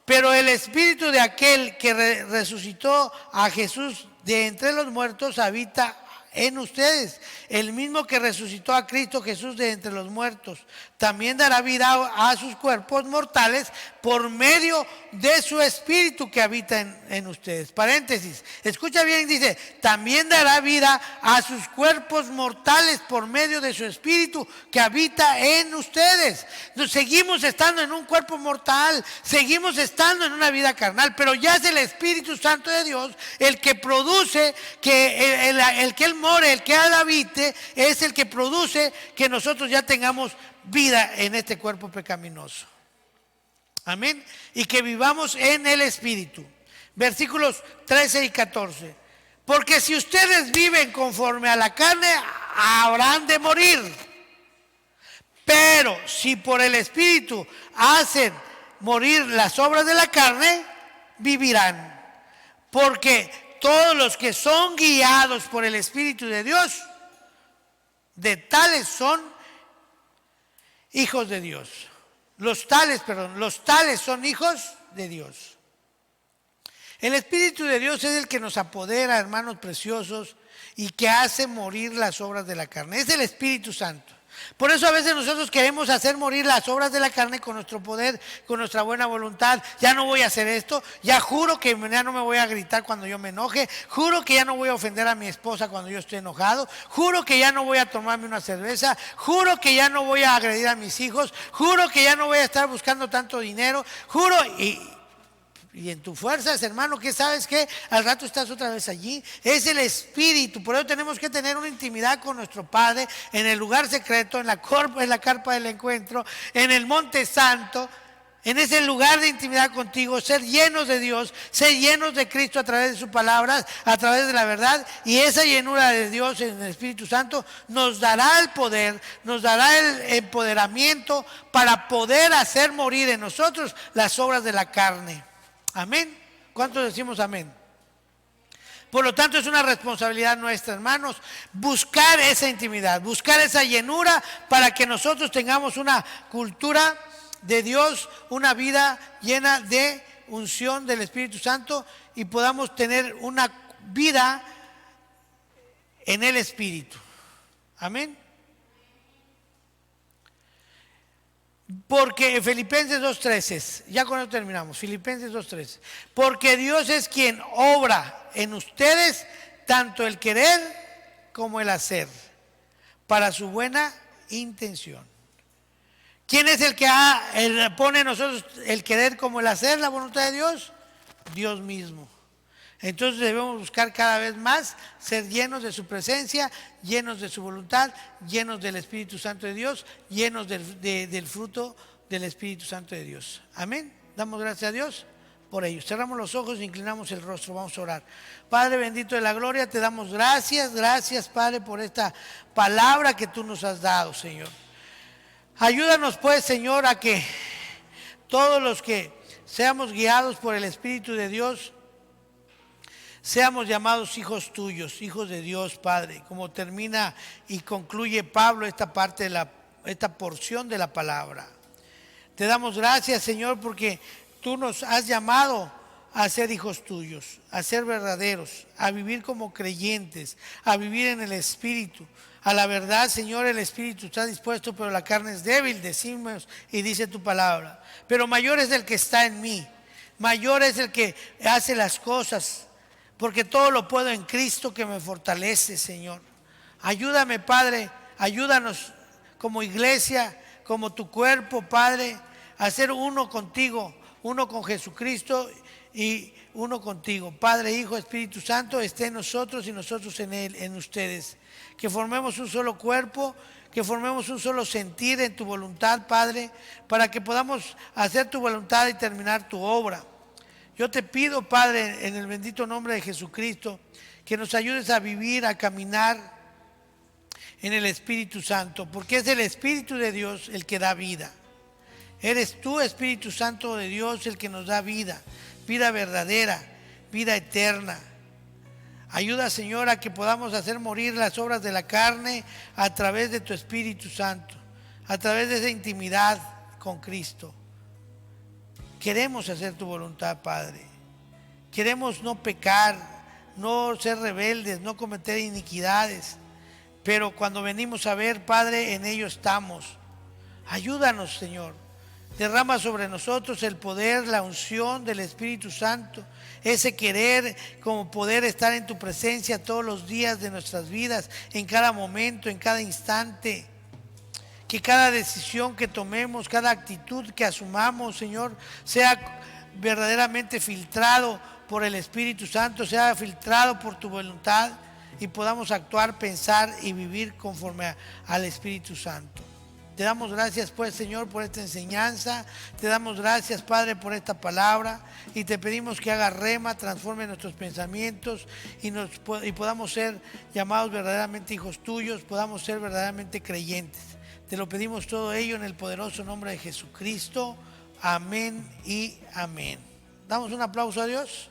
Pero el Espíritu de aquel que resucitó a Jesús de entre los muertos habita en ustedes. El mismo que resucitó a Cristo Jesús de entre los muertos también dará vida a sus cuerpos mortales por medio de su Espíritu que habita en ustedes. Paréntesis, escucha bien, dice, también dará vida a sus cuerpos mortales por medio de su Espíritu que habita en ustedes. Nos seguimos estando en un cuerpo mortal, seguimos estando en una vida carnal, pero ya es el Espíritu Santo de Dios el que produce, que el que Él more, el que Él habite, es el que produce que nosotros ya tengamos vida en este cuerpo pecaminoso. Amén. Y que vivamos en el Espíritu. Versículos 13 y 14. Porque si ustedes viven conforme a la carne, habrán de morir. Pero si por el Espíritu hacen morir las obras de la carne, vivirán. Porque todos los que son guiados por el Espíritu de Dios, de tales son hijos de Dios. Los tales son hijos de Dios. El Espíritu de Dios es el que nos apodera, hermanos preciosos, y que hace morir las obras de la carne. Es el Espíritu Santo. Por eso a veces nosotros queremos hacer morir las obras de la carne con nuestro poder, con nuestra buena voluntad. Ya no voy a hacer esto, ya juro que ya no me voy a gritar cuando yo me enoje, juro que ya no voy a ofender a mi esposa cuando yo estoy enojado, juro que ya no voy a tomarme una cerveza, juro que ya no voy a agredir a mis hijos, juro que ya no voy a estar buscando tanto dinero, juro. Y en tus fuerzas, hermano, que sabes que al rato estás otra vez allí. Es el Espíritu. Por eso tenemos que tener una intimidad con nuestro Padre en el lugar secreto, en la carpa del encuentro, en el monte santo. en ese lugar de intimidad contigo, ser llenos de Dios, ser llenos de Cristo a través de sus palabras, a través de la verdad, y esa llenura de Dios en el Espíritu Santo nos dará el poder, nos dará el empoderamiento para poder hacer morir en nosotros las obras de la carne. Amén. ¿Cuántos decimos amén? Por lo tanto, es una responsabilidad nuestra, hermanos, buscar esa intimidad, buscar esa llenura para que nosotros tengamos una cultura de Dios, una vida llena de unción del Espíritu Santo y podamos tener una vida en el Espíritu. Amén. Porque Filipenses 2:13, ya con eso terminamos, Filipenses 2:13, porque Dios es quien obra en ustedes tanto el querer como el hacer, para su buena intención. ¿Quién es el que pone en nosotros el querer como el hacer, la voluntad de Dios? Dios mismo. Entonces debemos buscar cada vez más ser llenos de su presencia, llenos de su voluntad, llenos del Espíritu Santo de Dios, llenos del fruto del Espíritu Santo de Dios. Amén. Damos gracias a Dios por ello. Cerramos los ojos e inclinamos el rostro. Vamos a orar. Padre bendito de la gloria, te damos gracias, gracias Padre por esta palabra que tú nos has dado, Señor. Ayúdanos pues, Señor, a que todos los que seamos guiados por el Espíritu de Dios, seamos llamados hijos tuyos, hijos de Dios, Padre, como termina y concluye Pablo esta parte de esta porción de la palabra. Te damos gracias, Señor, porque tú nos has llamado a ser hijos tuyos, a ser verdaderos, a vivir como creyentes, a vivir en el Espíritu. A la verdad, Señor, el Espíritu está dispuesto, pero la carne es débil, decimos y dice tu palabra. Pero mayor es el que está en mí, mayor es el que hace las cosas, porque todo lo puedo en Cristo que me fortalece, Señor. Ayúdame, Padre, ayúdanos como iglesia, como tu cuerpo, Padre, a ser uno contigo, uno con Jesucristo y uno contigo. Padre, Hijo, Espíritu Santo, esté en nosotros y nosotros en Él, en ustedes. Que formemos un solo cuerpo, que formemos un solo sentir en tu voluntad, Padre, para que podamos hacer tu voluntad y terminar tu obra. Yo te pido, Padre, en el bendito nombre de Jesucristo, que nos ayudes a vivir, a caminar en el Espíritu Santo, porque es el Espíritu de Dios el que da vida. Eres tú, Espíritu Santo de Dios, el que nos da vida, vida verdadera, vida eterna. Ayuda, Señor, a que podamos hacer morir las obras de la carne a través de tu Espíritu Santo, a través de esa intimidad con Cristo. Queremos hacer tu voluntad, Padre. Queremos no pecar, no ser rebeldes, no cometer iniquidades. Pero cuando venimos a ver, Padre, en ello estamos. Ayúdanos, Señor. Derrama sobre nosotros el poder, la unción del Espíritu Santo, ese querer como poder estar en tu presencia todos los días de nuestras vidas, en cada momento, en cada instante. Que cada decisión que tomemos, cada actitud que asumamos, Señor, sea verdaderamente filtrado por el Espíritu Santo, sea filtrado por tu voluntad y podamos actuar, pensar y vivir conforme al Espíritu Santo. Te damos gracias, pues, Señor, por esta enseñanza. Te damos gracias, Padre, por esta palabra. Y te pedimos que haga rema, transforme nuestros pensamientos y podamos ser llamados verdaderamente hijos tuyos, podamos ser verdaderamente creyentes. Te lo pedimos todo ello en el poderoso nombre de Jesucristo. Amén y amén. Damos un aplauso a Dios.